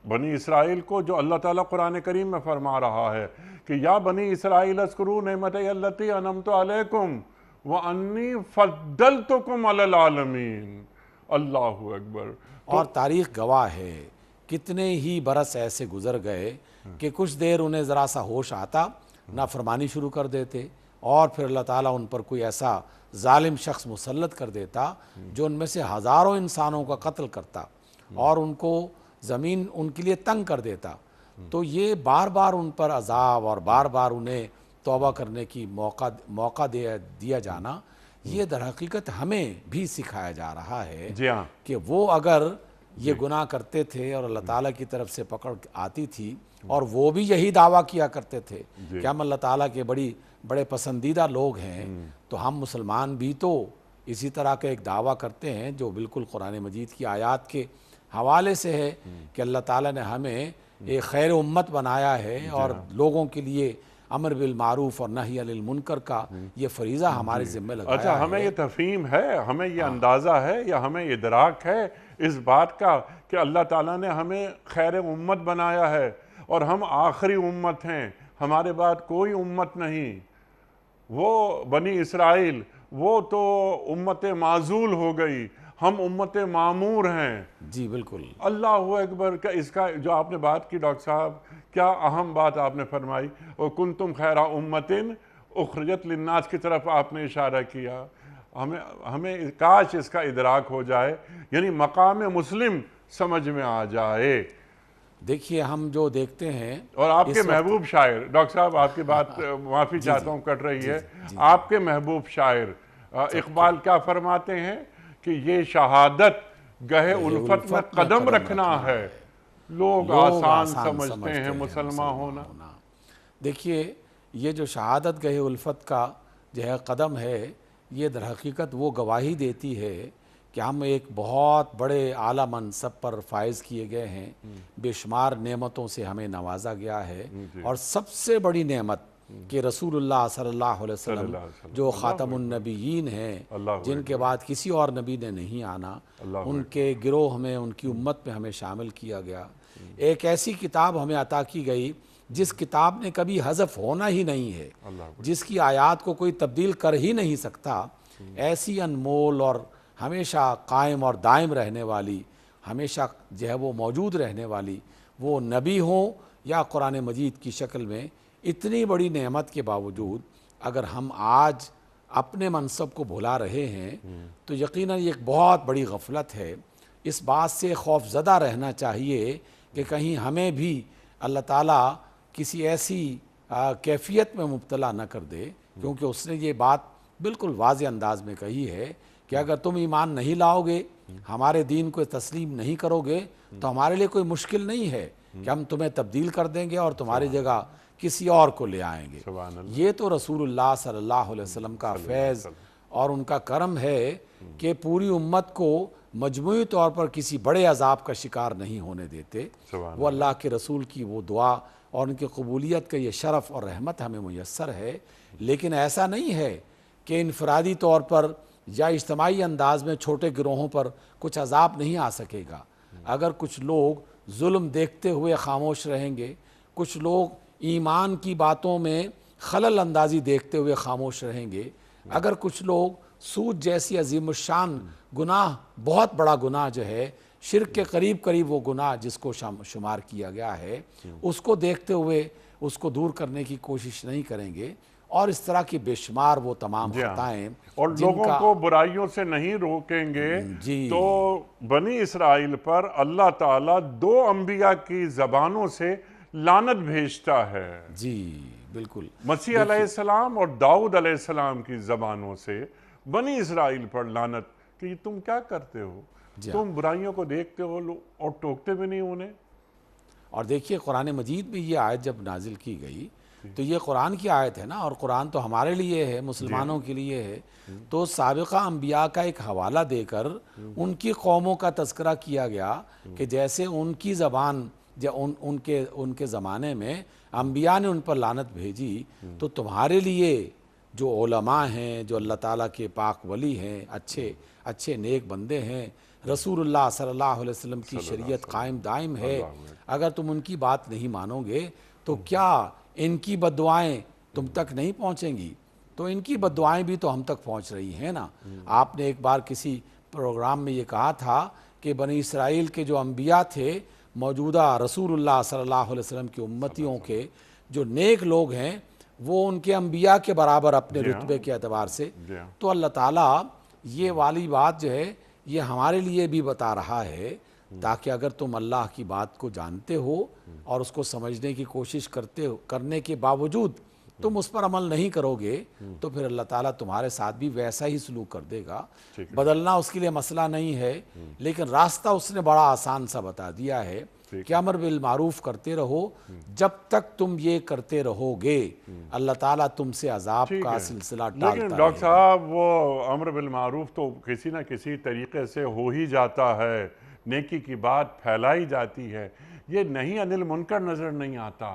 بنی اسرائیل کو، جو اللہ تعالیٰ قرآن کریم میں فرما رہا ہے کہ یا بنی اسرائیل اذکروا نعمتی التی انعمت علیکم وانی فضلتکم علی العالمین۔ اللہ اکبر۔ اور تاریخ گواہ ہے کتنے ہی برس ایسے گزر گئے کہ کچھ دیر انہیں ذرا سا ہوش آتا، نافرمانی شروع کر دیتے، اور پھر اللہ تعالیٰ ان پر کوئی ایسا ظالم شخص مسلط کر دیتا جو ان میں سے ہزاروں انسانوں کا قتل کرتا اور ان کو زمین ان کے لیے تنگ کر دیتا۔ تو یہ بار بار ان پر عذاب اور بار بار انہیں توبہ کرنے کی موقع دیا جانا، یہ در حقیقت ہمیں بھی سکھایا جا رہا ہے جی ہاں، کہ وہ اگر یہ گناہ کرتے تھے اور اللہ تعالیٰ کی طرف سے پکڑ آتی تھی، اور وہ بھی یہی دعویٰ کیا کرتے تھے کہ ہم اللہ تعالیٰ کے بڑے پسندیدہ لوگ ہیں، تو ہم مسلمان بھی تو اسی طرح کا ایک دعویٰ کرتے ہیں جو بالکل قرآن مجید کی آیات کے حوالے سے ہے کہ اللہ تعالیٰ نے ہمیں ایک خیر امت بنایا ہے، اور لوگوں کے لیے امر بالمعروف اور نہی عن المنکر کا یہ فریضہ ہمارے ذمہ لگایا ہے۔ اچھا، ہمیں یہ تفہیم ہے، ہمیں یہ اندازہ ہے یا ہمیں ادراک ہے اس بات کا کہ اللہ تعالیٰ نے ہمیں خیر امت بنایا ہے اور ہم آخری امت ہیں، ہمارے بعد کوئی امت نہیں؟ وہ بنی اسرائیل وہ تو امت معزول ہو گئی، ہم امت معمور ہیں۔ جی بالکل، اللہ اکبر۔ اس کا جو آپ نے بات کی ڈاکٹر صاحب، کیا اہم بات آپ نے فرمائی، وَكُنْتُمْ خَيْرَ أُمَّةٍ اُخْرِجَتْ لِلنَّاسِ کی طرف آپ نے اشارہ کیا۔ ہمیں کاش اس کا ادراک ہو جائے، یعنی مقام مسلم سمجھ میں آ جائے۔ دیکھیے ہم جو دیکھتے ہیں، اور آپ کے محبوب شاعر، ڈاکٹر صاحب آپ کی بات معافی چاہتا ہوں کٹ رہی ہے، آپ کے محبوب شاعر اقبال کیا فرماتے ہیں کہ یہ شہادت گہے الفت میں قدم رکھنا ہے، لوگ آسان سمجھتے ہیں مسلمان ہونا۔ دیکھیے یہ جو شہادت گہے الفت کا جو ہے قدم ہے، یہ در حقیقت وہ گواہی دیتی ہے کہ ہم ایک بہت بڑے اعلیٰ منصب پر فائز کیے گئے ہیں، بے شمار نعمتوں سے ہمیں نوازا گیا ہے، اور سب سے بڑی نعمت کہ رسول اللہ صلی اللہ علیہ وسلم جو خاتم النبیین ہیں، جن کے بعد کسی اور نبی نے نہیں آنا، ان کے گروہ میں، ان کی امت میں ہمیں شامل کیا گیا۔ ایک ایسی کتاب ہمیں عطا کی گئی جس کتاب نے کبھی حذف ہونا ہی نہیں ہے، جس کی آیات کو کوئی تبدیل کر ہی نہیں سکتا، ایسی انمول اور ہمیشہ قائم اور دائم رہنے والی، ہمیشہ جو ہے وہ موجود رہنے والی وہ نبی ہوں یا قرآن مجید کی شکل میں، اتنی بڑی نعمت کے باوجود اگر ہم آج اپنے منصب کو بھلا رہے ہیں تو یقیناً یہ ایک بہت بڑی غفلت ہے۔ اس بات سے خوف زدہ رہنا چاہیے کہ کہیں ہمیں بھی اللہ تعالیٰ کسی ایسی کیفیت میں مبتلا نہ کر دے، کیونکہ اس نے یہ بات بالکل واضح انداز میں کہی ہے کہ اگر تم ایمان نہیں لاؤ گے، ہمارے دین کو تسلیم نہیں کرو گے، تو ہمارے لیے کوئی مشکل نہیں ہے کہ ہم تمہیں تبدیل کر دیں گے اور تمہاری جگہ کسی اور کو لے آئیں گے۔ یہ تو رسول اللہ صلی اللہ علیہ وسلم کا فیض اور ان کا کرم ہے کہ پوری امت کو مجموعی طور پر کسی بڑے عذاب کا شکار نہیں ہونے دیتے۔ وہ اللہ کے رسول کی وہ دعا اور ان کی قبولیت کا یہ شرف اور رحمت ہمیں میسر ہے، لیکن ایسا نہیں ہے کہ انفرادی طور پر یا اجتماعی انداز میں چھوٹے گروہوں پر کچھ عذاب نہیں آ سکے گا۔ اگر کچھ لوگ ظلم دیکھتے ہوئے خاموش رہیں گے، کچھ لوگ ایمان کی باتوں میں خلل اندازی دیکھتے ہوئے خاموش رہیں گے، اگر کچھ لوگ سود جیسی عظیم الشان گناہ، بہت بڑا گناہ جو ہے شرک کے قریب وہ گناہ جس کو شمار کیا گیا ہے، اس کو دیکھتے ہوئے اس کو دور کرنے کی کوشش نہیں کریں گے، اور اس طرح کی بے شمار وہ تمام جی ہاں۔ خطائیں اور جن لوگوں کا کو برائیوں سے نہیں روکیں گے جی تو بنی اسرائیل پر اللہ تعالیٰ 2 انبیاء کی زبانوں سے لعنت بھیجتا ہے، جی بالکل مسیح علیہ السلام اور داؤد علیہ السلام کی زبانوں سے بنی اسرائیل پر لعنت کہ یہ تم کیا کرتے ہو، تم برائیوں کو دیکھتے ہو اور ٹوکتے بھی نہیں انہیں۔ اور دیکھیے قرآن مجید میں یہ آیت جب نازل کی گئی تو یہ قرآن کی آیت ہے نا، اور قرآن تو ہمارے لیے ہے، مسلمانوں کے لیے ہے، تو سابقہ انبیاء کا ایک حوالہ دے کر ان کی قوموں کا تذکرہ کیا گیا کہ جیسے ان کی زبان ان کے زمانے میں انبیاء نے ان پر لعنت بھیجی، تو تمہارے لیے جو علماء ہیں، جو اللہ تعالیٰ کے پاک ولی ہیں، اچھے نیک بندے ہیں، رسول اللہ صلی اللہ علیہ وسلم کی شریعت قائم دائم ہے، اگر تم ان کی بات نہیں مانو گے تو کیا ان کی بددعائیں تم تک نہیں پہنچیں گی؟ تو ان کی بددعائیں بھی تو ہم تک پہنچ رہی ہیں نا۔ آپ نے ایک بار کسی پروگرام میں یہ کہا تھا کہ بنی اسرائیل کے جو انبیاء تھے، موجودہ رسول اللہ صلی اللہ علیہ وسلم کی امتیوں کے جو نیک لوگ ہیں، وہ ان کے انبیاء کے برابر اپنے رتبے کے اعتبار سے۔ تو اللہ تعالیٰ یہ والی بات جو ہے یہ ہمارے لیے بھی بتا رہا ہے، تاکہ اگر تم اللہ کی بات کو جانتے ہو اور اس کو سمجھنے کی کوشش کرنے کے باوجود تم اس پر عمل نہیں کرو گے تو پھر اللہ تعالیٰ تمہارے ساتھ بھی ویسا ہی سلوک کر دے گا۔ بدلنا اس کے لیے مسئلہ نہیں ہے، لیکن راستہ اس نے بڑا آسان سا بتا دیا ہے کہ امر بالمعروف کرتے رہو، جب تک تم یہ کرتے رہو گے اللہ تعالیٰ تم سے عذاب کا سلسلہ ٹالتا لیکن ڈاکٹر صاحب وہ امر بالمعروف تو کسی نہ کسی طریقے سے ہو ہی جاتا ہے، نیکی کی بات پھیلائی جاتی ہے، یہ نہیں عن المنکر نظر نہیں آتا۔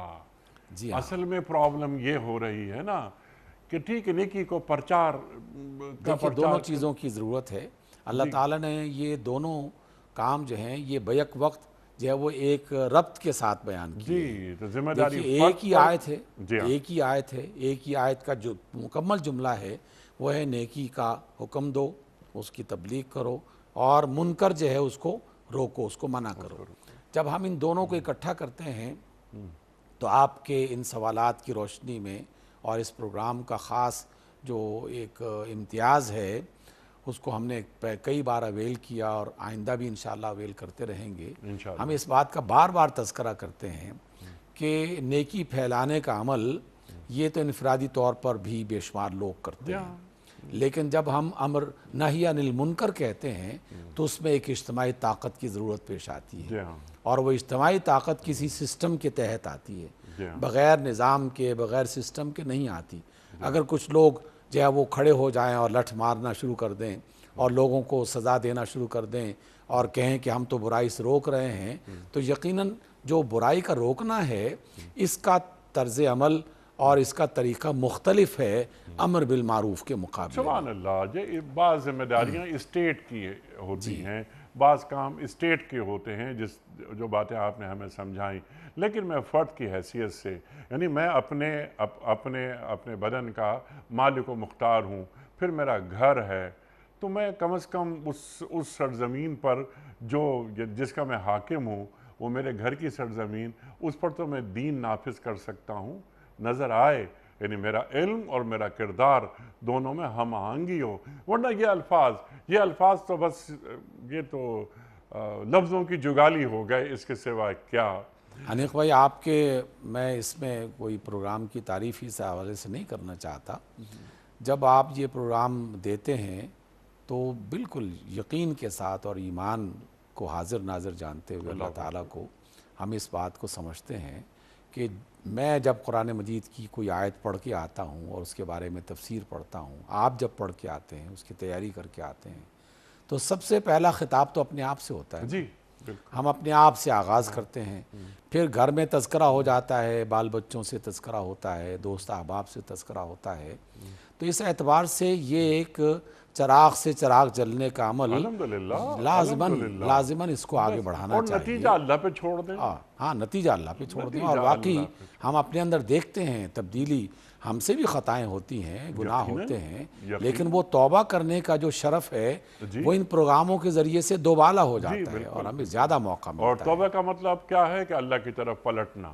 جی اصل میں پرابلم یہ ہو رہی ہے نا کہ ٹھیک نیکی کو پرچار دیکھیں دونوں چیزوں کی ضرورت ہے۔ اللہ تعالیٰ نے یہ دونوں کام جو ہیں یہ بیک وقت جو ہے وہ ایک ربط کے ساتھ بیان کیے ہیں۔ جی تو ذمہ داری ایک ہی آیت ہے، ایک ہی آیت کا جو مکمل جملہ ہے وہ ہے نیکی کا حکم دو، اس کی تبلیغ کرو، اور منکر جو ہے اس کو روکو، اس کو منع کرو۔ جب ہم ان دونوں کو اکٹھا کرتے ہیں تو آپ کے ان سوالات کی روشنی میں اور اس پروگرام کا خاص جو ایک امتیاز ہے اس کو ہم نے کئی بار اویل کیا اور آئندہ بھی انشاءاللہ اویل کرتے رہیں گے۔ ہم اس بات کا بار بار تذکرہ کرتے ہیں کہ نیکی پھیلانے کا عمل یہ تو انفرادی طور پر بھی بے شمار لوگ کرتے ہیں، لیکن جب ہم امر نہی عن المنکر کہتے ہیں تو اس میں ایک اجتماعی طاقت کی ضرورت پیش آتی ہے، اور وہ اجتماعی طاقت کسی سسٹم کے تحت آتی ہے، بغیر نظام کے، بغیر سسٹم کے نہیں آتی۔ اگر کچھ لوگ جو ہے وہ کھڑے ہو جائیں اور لٹھ مارنا شروع کر دیں اور لوگوں کو سزا دینا شروع کر دیں اور کہیں کہ ہم تو برائی سے روک رہے ہیں، تو یقیناً جو برائی کا روکنا ہے اس کا طرز عمل اور اس کا طریقہ مختلف ہے امر بالمعروف کے مقابلے۔ سبحان اللہ، یہ بعض ذمہ داریاں اسٹیٹ کی ہوتی ہیں، بعض کام اسٹیٹ کے ہوتے ہیں، جو باتیں آپ نے ہمیں سمجھائیں، لیکن میں فرد کی حیثیت سے یعنی میں اپنے بدن کا مالک و مختار ہوں، پھر میرا گھر ہے، تو میں کم از کم اس سرزمین پر جس کا میں حاکم ہوں، وہ میرے گھر کی سرزمین، اس پر تو میں دین نافذ کر سکتا ہوں، نظر آئے، یعنی میرا علم اور میرا کردار دونوں میں ہم آہنگی ہو، ورنہ یہ الفاظ تو بس یہ تو لفظوں کی جگالی ہو گئے، اس کے سوا کیا۔ حنیق بھائی میں اس میں کوئی پروگرام کی تعریف ہی سے حوالے سے نہیں کرنا چاہتا، جب آپ یہ پروگرام دیتے ہیں تو بالکل یقین کے ساتھ اور ایمان کو حاضر ناظر جانتے ہوئے اللہ تعالیٰ کو ہم اس بات کو سمجھتے ہیں کہ میں جب قرآن مجید کی کوئی آیت پڑھ کے آتا ہوں اور اس کے بارے میں تفسیر پڑھتا ہوں، آپ جب پڑھ کے آتے ہیں، اس کی تیاری کر کے آتے ہیں، تو سب سے پہلا خطاب تو اپنے آپ سے ہوتا ہے۔ جی ہم اپنے آپ سے آغاز کرتے ہیں، پھر گھر میں تذکرہ ہو جاتا ہے، بال بچوں سے تذکرہ ہوتا ہے، دوست احباب سے تذکرہ ہوتا ہے، تو اس اعتبار سے یہ ایک چراغ سے چراغ جلنے کا عمل لازماً اس کو آگے بڑھانا چاہیے، اور نتیجہ اللہ پہ چھوڑ دیں۔ ہاں نتیجہ اللہ پہ چھوڑ دیں، اور واقعی ہم اپنے اندر دیکھتے ہیں تبدیلی، ہم سے بھی خطائیں ہوتی ہیں، گناہ ہوتے ہیں، لیکن وہ توبہ کرنے کا جو شرف ہے وہ ان پروگراموں کے ذریعے سے دوبالا ہو جاتا ہے اور ہمیں زیادہ موقع ملتا ہے۔ اور توبہ کا مطلب کیا ہے کہ اللہ کی طرف پلٹنا،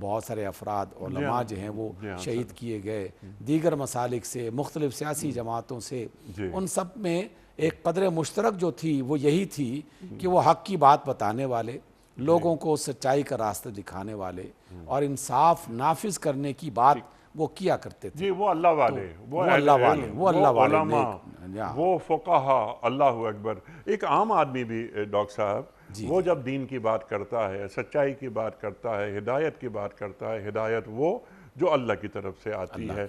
بہت سارے افراد علماء جو ہیں وہ جی ہاں شہید کیے گئے، دیگر مسالک سے، مختلف سیاسی جماعتوں سے، جی ان سب میں ایک قدر مشترک جو تھی وہ یہی تھی کہ وہ حق کی بات بتانے والے، لوگوں کو سچائی کا راستہ دکھانے والے اور انصاف نافذ کرنے کی بات وہ کیا کرتے تھے۔ جی وہ اللہ والے، وہ اہل اللہ والے، علم، وہ اللہ والے علماء، نیک، وہ فقہا، اللہ اکبر۔ ایک عام آدمی بھی ڈاکٹر صاحب وہ جب دین کی بات کرتا ہے، سچائی کی بات کرتا ہے، ہدایت کی بات کرتا ہے، ہدایت وہ جو اللہ کی طرف سے آتی ہے،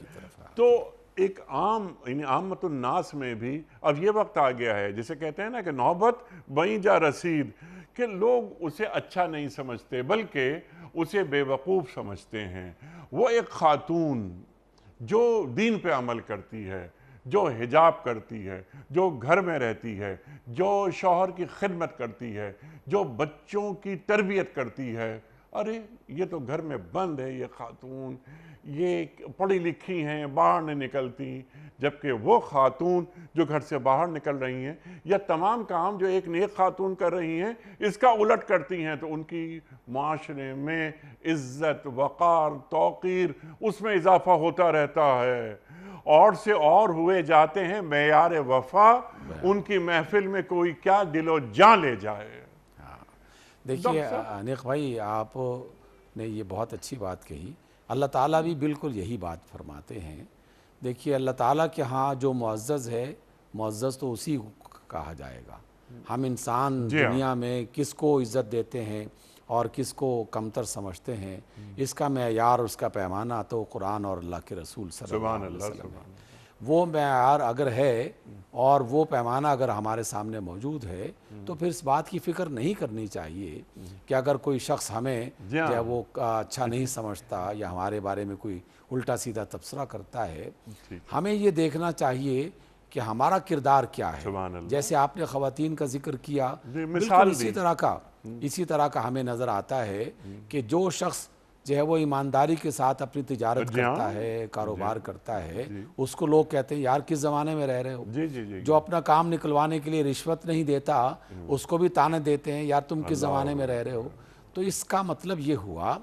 تو ایک عام یعنی عامت الناس میں بھی اب یہ وقت آ گیا ہے جسے کہتے ہیں نا کہ نوبت بیں جا رسید، کہ لوگ اسے اچھا نہیں سمجھتے بلکہ اسے بے وقوف سمجھتے ہیں۔ وہ ایک خاتون جو دین پہ عمل کرتی ہے، جو حجاب کرتی ہے، جو گھر میں رہتی ہے، جو شوہر کی خدمت کرتی ہے، جو بچوں کی تربیت کرتی ہے، ارے یہ تو گھر میں بند ہے، یہ خاتون یہ پڑھی لکھی ہیں، باہر نہیں نکلتی، جبکہ وہ خاتون جو گھر سے باہر نکل رہی ہیں یا تمام کام جو ایک نیک خاتون کر رہی ہیں اس کا الٹ کرتی ہیں، تو ان کی معاشرے میں عزت، وقار، توقیر اس میں اضافہ ہوتا رہتا ہے، اور سے اور ہوئے جاتے ہیں معیار وفا، ان کی محفل میں کوئی کیا دل و جان لے جائے۔ دیکھیے انیق بھائی، آپ نے یہ بہت اچھی بات کہی، اللہ تعالیٰ بھی بالکل یہی بات فرماتے ہیں۔ دیکھیے اللہ تعالیٰ کے ہاں جو معزز ہے، معزز تو اسی کو کہا جائے گا۔ ہم انسان دنیا میں کس کو عزت دیتے ہیں اور کس کو کمتر سمجھتے ہیں، اس کا معیار، اس کا پیمانہ تو قرآن اور اللہ کے رسول صلی اللہ علیہ وسلم ہے۔ وہ معیار اگر ہے اور وہ پیمانہ اگر ہمارے سامنے موجود ہے تو پھر اس بات کی فکر نہیں کرنی چاہیے کہ اگر کوئی شخص ہمیں جو ہے وہ اچھا نہیں سمجھتا یا ہمارے بارے میں کوئی الٹا سیدھا تبصرہ کرتا ہے، ہمیں یہ دیکھنا چاہیے کہ ہمارا کردار کیا ہے۔ جیسے آپ نے خواتین کا ذکر کیا، بالکل اسی طرح کا ہمیں نظر آتا ہے کہ جو شخص جو ہے وہ ایمانداری کے ساتھ اپنی تجارت کرتا ہے، کاروبار کرتا ہے، اس کو لوگ کہتے ہیں یار کس زمانے میں رہ رہے ہو۔ جو اپنا کام نکلوانے کے لیے رشوت نہیں دیتا، اس کو بھی تانے دیتے ہیں یار تم کس زمانے میں رہ رہے ہو۔ تو اس کا مطلب یہ ہوا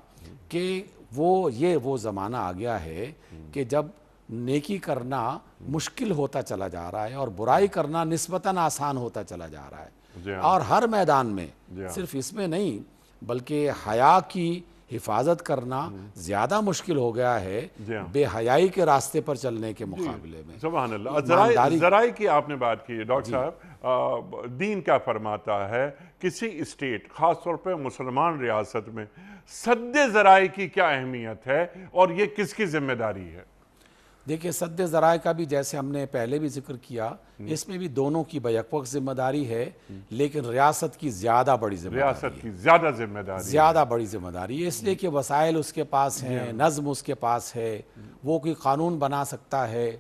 کہ وہ زمانہ آ گیا ہے کہ جب نیکی کرنا مشکل ہوتا چلا جا رہا ہے اور برائی کرنا نسبتاً آسان ہوتا چلا جا رہا ہے، اور ہر میدان میں، صرف اس میں نہیں بلکہ حیا کی حفاظت کرنا زیادہ مشکل ہو گیا ہے بے حیائی کے راستے پر چلنے کے مقابلے میں۔ سبحان اللہ۔ ذرائع کی آپ نے بات کی ہے ڈاکٹر صاحب، دین کیا فرماتا ہے کسی اسٹیٹ، خاص طور پہ مسلمان ریاست میں سد ذرائع کی کیا اہمیت ہے اور یہ کس کی ذمہ داری ہے؟ دیکھیں سد ذرائع کا بھی جیسے ہم نے پہلے بھی ذکر کیا، اس میں بھی دونوں کی بیک وقت ذمہ داری ہے، لیکن ریاست کی زیادہ بڑی ذمہ داری ہے۔ ریاست کی زیادہ ذمہ داری، زیادہ بڑی ذمہ داری ہے، اس لیے کہ وسائل اس کے پاس ہیں، نظم اس کے پاس ہے، وہ کوئی قانون بنا سکتا ہے،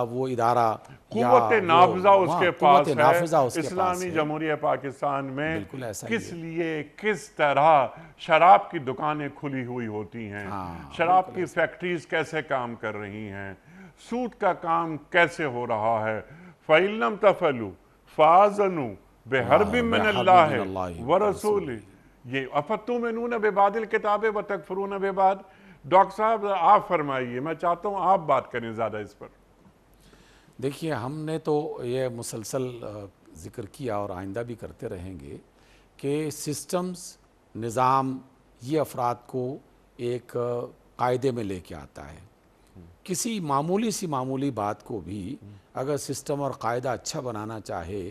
وہ ادارہ، قوت نافذہ اس کے پاس ہے۔ اسلامی جمہوریہ پاکستان میں کس لیے کس طرح شراب کی دکانیں کھلی ہوئی ہوتی ہیں، شراب کی فیکٹریز کیسے کام کر رہی ہیں، سود کا کام کیسے ہو رہا ہے۔ فَإِن لَمْ تَفْعَلُوا فَأَذَنُوا بِحَرْبٍ مِّنَ اللَّهِ وَرَسُولِهِ، یہ أَفَتُؤْمِنُونَ بِبَعْضِ الْكِتَابِ وَتَكْفُرُونَ بِبَعْضٍ۔ ڈاکٹر صاحب آپ فرمائیے، میں چاہتا ہوں آپ بات کریں زیادہ اس پر۔ دیکھیے ہم نے تو یہ مسلسل ذکر کیا اور آئندہ بھی کرتے رہیں گے کہ سسٹمز، نظام یہ افراد کو ایک قاعدے میں لے کے آتا ہے۔ کسی معمولی بات کو بھی اگر سسٹم اور قاعدہ اچھا بنانا چاہے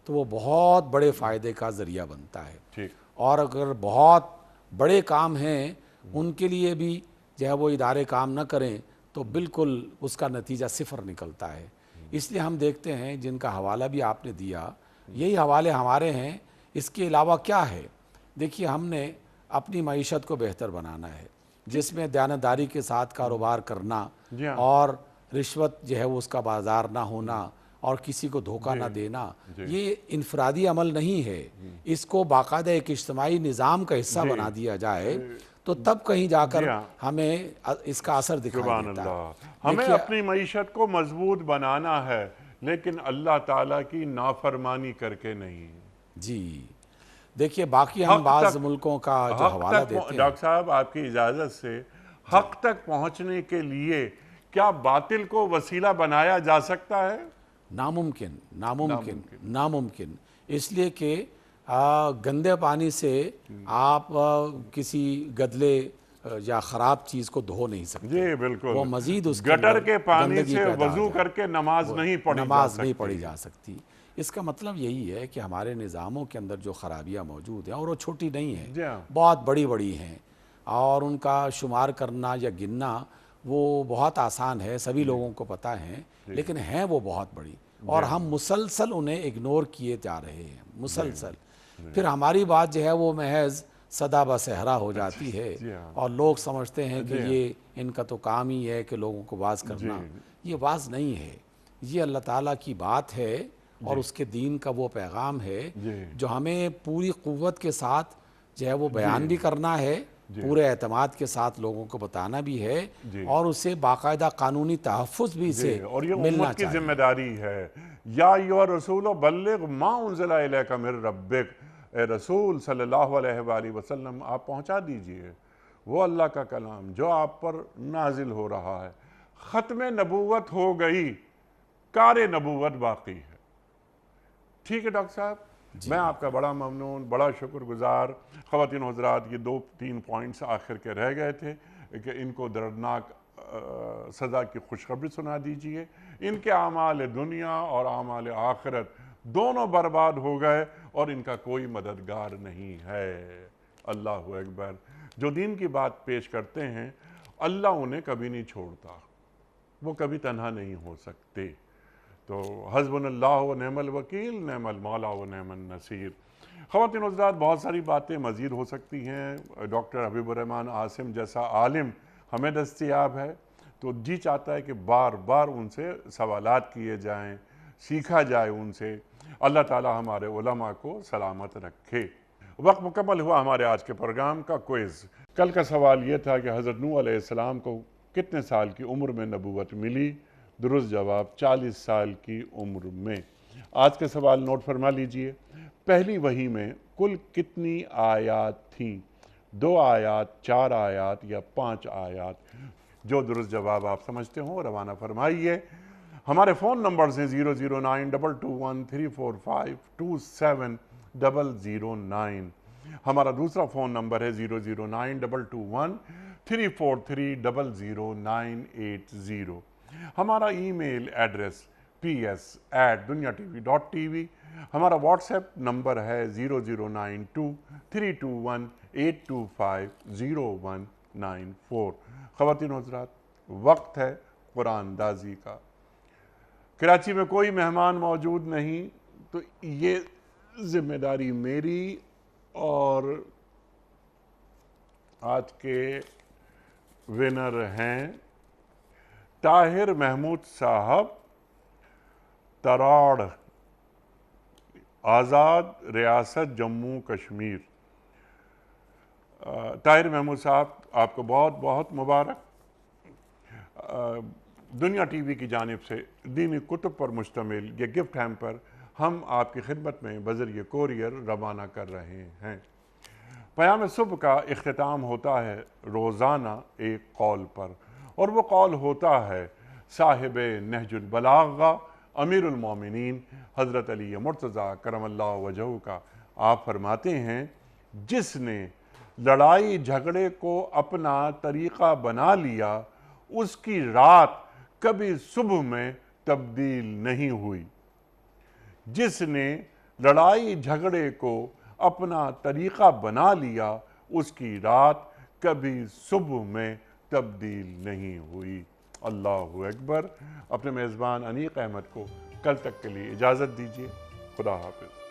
تو وہ بہت بڑے فائدے کا ذریعہ بنتا ہے، اور اگر بہت بڑے کام ہیں ان کے لیے بھی جو ہے وہ ادارے کام نہ کریں تو بالکل اس کا نتیجہ صفر نکلتا ہے۔ اس لیے ہم دیکھتے ہیں جن کا حوالہ بھی آپ نے دیا، یہی حوالے ہمارے ہیں، اس کے علاوہ کیا ہے؟ دیکھیے ہم نے اپنی معیشت کو بہتر بنانا ہے، جس میں دیانتداری کے ساتھ کاروبار کرنا اور رشوت جو ہے وہ اس کا بازار نہ ہونا اور کسی کو دھوکہ نہ دینا، یہ انفرادی عمل نہیں ہے، اس کو باقاعدہ ایک اجتماعی نظام کا حصہ بنا دیا جائے تو تب کہیں جا کر ہمیں اس کا اثر دکھائی دیتا ہے۔ ہمیں اپنی معیشت کو مضبوط بنانا ہے لیکن اللہ تعالیٰ کی نافرمانی کر کے نہیں۔ جی دیکھیے باقی ہم حق بعض تک- ملکوں کا جو حق حوالہ تک دیتے ہیں، ڈاکٹر صاحب آپ کی اجازت سے حق تک پہنچنے کے لیے کیا باطل کو وسیلہ بنایا جا سکتا ہے؟ ناممکن ناممکن ناممکن۔ ناممکن، اس لیے کہ گندے پانی سے آپ کسی گدلے یا خراب چیز کو دھو نہیں سکتے، جی بالکل، وہ مزید اس کے گٹر اندر کے پانی گندگی سے پیدا ہو وضو جائے، کر کے نماز وہ نہیں پڑھی جا نماز نہیں سکتی۔ پڑھی جا سکتی۔ اس کا مطلب یہی ہے کہ ہمارے نظاموں کے اندر جو خرابیاں موجود ہیں، اور وہ چھوٹی نہیں ہیں، جی ہاں، بہت بڑی بڑی ہیں، اور ان کا شمار کرنا یا گننا وہ بہت آسان ہے، سبھی لوگوں کو پتہ ہے، لیکن ہیں وہ بہت بڑی، اور ہم مسلسل انہیں اگنور کیے جا رہے ہیں، مسلسل۔ پھر ہماری بات جو ہے وہ محض صدا بصحرا ہو جاتی ہے، جی ہاں، اور لوگ سمجھتے ہیں کہ جی ہاں، یہ ان کا تو کام ہی ہے کہ لوگوں کو واز کرنا۔ یہ واز نہیں ہے، یہ اللہ تعالیٰ کی بات ہے، اور اس کے دین کا وہ پیغام ہے جی جو ہمیں پوری قوت کے ساتھ جو ہے وہ بیان بھی کرنا ہے، پورے اعتماد کے ساتھ لوگوں کو بتانا بھی ہے، جی اور اسے باقاعدہ قانونی تحفظ بھی جی، اسے اور یہ ملنا امت کی چاہیے۔ ذمہ داری ہے۔ یا ایھا الرسول بلغ ما انزل الیک من ربک، اے رسول صلی اللہ علیہ وآلہ وسلم آپ پہنچا دیجئے وہ اللہ کا کلام جو آپ پر نازل ہو رہا ہے۔ ختم نبوت ہو گئی، کار نبوت باقی ہے۔ ٹھیک ہے ڈاکٹر صاحب، میں آپ کا بڑا ممنون، بڑا شکر گزار۔ خواتین و حضرات، یہ 2-3 پوائنٹس آخر کے رہ گئے تھے کہ ان کو دردناک سزا کی خوشخبری سنا دیجئے۔ ان کے اعمال دنیا اور اعمال آخرت دونوں برباد ہو گئے، اور ان کا کوئی مددگار نہیں ہے۔ اللہ اکبر۔ جو دین کی بات پیش کرتے ہیں، اللہ انہیں کبھی نہیں چھوڑتا، وہ کبھی تنہا نہیں ہو سکتے۔ تو حسبنا اللہ و نعم الوکیل، نعم المولا و نعم النصیر۔ خواتین و حضرات، بہت ساری باتیں مزید ہو سکتی ہیں۔ ڈاکٹر حبیب الرحمن عاصم جیسا عالم ہمیں دستیاب ہے، تو جی چاہتا ہے کہ بار بار ان سے سوالات کیے جائیں، سیکھا جائے ان سے۔ اللہ تعالی ہمارے علماء کو سلامت رکھے۔ وقت مکمل ہوا ہمارے آج کے پروگرام کا کوئز۔ کل کا سوال یہ تھا کہ حضرت نوح علیہ السلام کو کتنے سال کی عمر میں نبوت ملی؟ درست جواب 40 سال کی عمر میں۔ آج کے سوال نوٹ فرما لیجئے۔ پہلی وحی میں کل کتنی آیات تھیں؟ 2 آیات، 4 آیات یا 5 آیات؟ جو درست جواب آپ سمجھتے ہوں روانہ فرمائیے۔ ہمارے فون نمبرز ہیں 009-213452709۔ ہمارا دوسرا فون نمبر ہے 009-213-00980۔ ہمارا ای میل ایڈریس ps@duniatv.tv۔ ہمارا واٹس ایپ نمبر ہے 009232182509194۔ خواتین و حضرات، وقت ہے قرآن اندازی کا۔ کراچی میں کوئی مہمان موجود نہیں، تو یہ ذمہ داری میری، اور آج کے ونر ہیں طاہر محمود صاحب، تراڑ، آزاد ریاست جموں کشمیر۔ طاہر محمود صاحب، آپ کو بہت بہت مبارک۔ دنیا ٹی وی کی جانب سے دینی کتب پر مشتمل یہ گفٹ ہیمپر ہم آپ کی خدمت میں بذریعہ کوریئر روانہ کر رہے ہیں۔ پیام صبح کا اختتام ہوتا ہے روزانہ ایک قول پر، اور وہ قول ہوتا ہے صاحب نہج البلاغہ امیر المومنین حضرت علی مرتضیٰ کرم اللہ وجہہ کا۔ آپ فرماتے ہیں، جس نے لڑائی جھگڑے کو اپنا طریقہ بنا لیا، اس کی رات کبھی صبح میں تبدیل نہیں ہوئی۔ جس نے لڑائی جھگڑے کو اپنا طریقہ بنا لیا، اس کی رات کبھی صبح میں تبدیل نہیں ہوئی۔ اللہ اکبر۔ اپنے میزبان انیق احمد کو کل تک کے لیے اجازت دیجیے۔ خدا حافظ۔